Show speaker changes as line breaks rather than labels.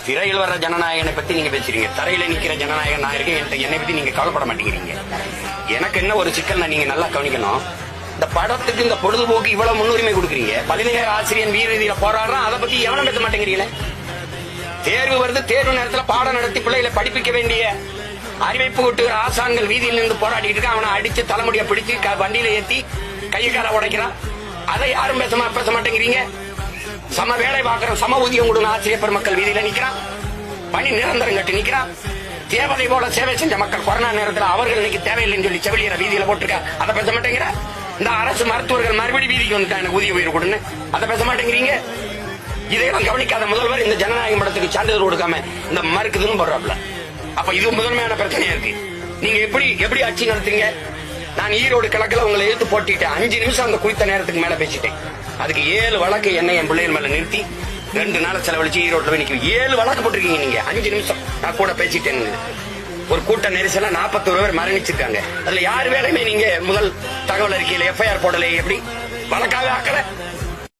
திரையில் வர்ற ஜனநாயகனை பத்தி நீங்க பேசுறீங்க, தரையில நிக்கிற ஜனநாயகன் நான் இருக்கேன். என்னை பத்தி நீங்க கவலைப்பட மாட்டேங்கிறீங்க. எனக்கு என்ன ஒரு சிக்கல், நீங்க நல்லா கவனிக்கணும். இந்த படத்துக்கு இந்த பொழுதுபோக்கு இவ்வளவு முன்னுரிமை கொடுக்குறீங்க. பல்கலை ஆசிரியர் வீரதியில போராடுறான், அதை பத்தி எவனும் பேச மாட்டேங்கிறீங்களே. தேர்வு வருது, தேர்வு நேரத்தில் பாடம் நடத்தி பிள்ளைகளை படிப்பிக்க வேண்டிய அறிவிப்பு விட்டுகிற ஆசான்கள் வீதியில் நின்று போராடிட்டு இருக்க. அவனை அடிச்சு தலைமுடியை பிடிச்சு வண்டியில ஏத்தி கையை கால உடைக்கிறான். அதை யாரும் பேச மாட்டேங்கிறீங்க. சம வேலை பார்க்கிற சம ஊதியம் கொடுங்க ஆசிரியர் பெருமக்கள் வீதியில நிக்கிறான். பணி நிரந்தரம் கட்டி நிக்கிறான். தேவதை போல சேவை செஞ்ச மக்கள் கொரோனா நேரத்தில் அவர்கள் இன்னைக்கு தேவையில்லைன்னு சொல்லி செவிலியரை வீதியில போட்டிருக்க. அதை பேச மாட்டேங்கிற. இந்த அரசு மருத்துவர்கள் மறுபடியும் வீதிக்கு வந்துட்டாங்க, எனக்கு ஊதிய உயிர் கொடுன்னு. அதை பேச மாட்டேங்கிறீங்க. இதையெல்லாம் கவனிக்காத முதல்வர் இந்த ஜனநாயக படத்துக்கு சான்றிதழ் கொடுக்காம இந்த மறுக்குதுன்னு போடுறாப்ல. அப்ப இது முதன்மையான பிரச்சனையா இருக்கு. நீங்க எப்படி ஆட்சி நடத்துறீங்க? நான் ஈரோடு கிழக்குல உங்களை எடுத்து போட்டிட்டேன். 5 நிமிஷம் அந்த குறித்த நேரத்துக்கு மேல பேசிட்டேன். அதுக்கு 7 வழக்கு என்னை என் பிள்ளைகள் மேல நிறுத்தி 2 நாள் செலவழிச்சு ஈரோட்டில் போய் நிற்கும். 7 வழக்கு போட்டிருக்கீங்க நீங்க. 5 நிமிஷம் நான் கூட பேசிட்டேன். ஒரு கூட்ட நெரிசல 41 பேர் மரணிச்சிருக்காங்க. அதுல யார் வேலையுமே நீங்க முதல் தகவல் அறிக்கையில FIR போடல. எப்படி வழக்காக ஆக்கல?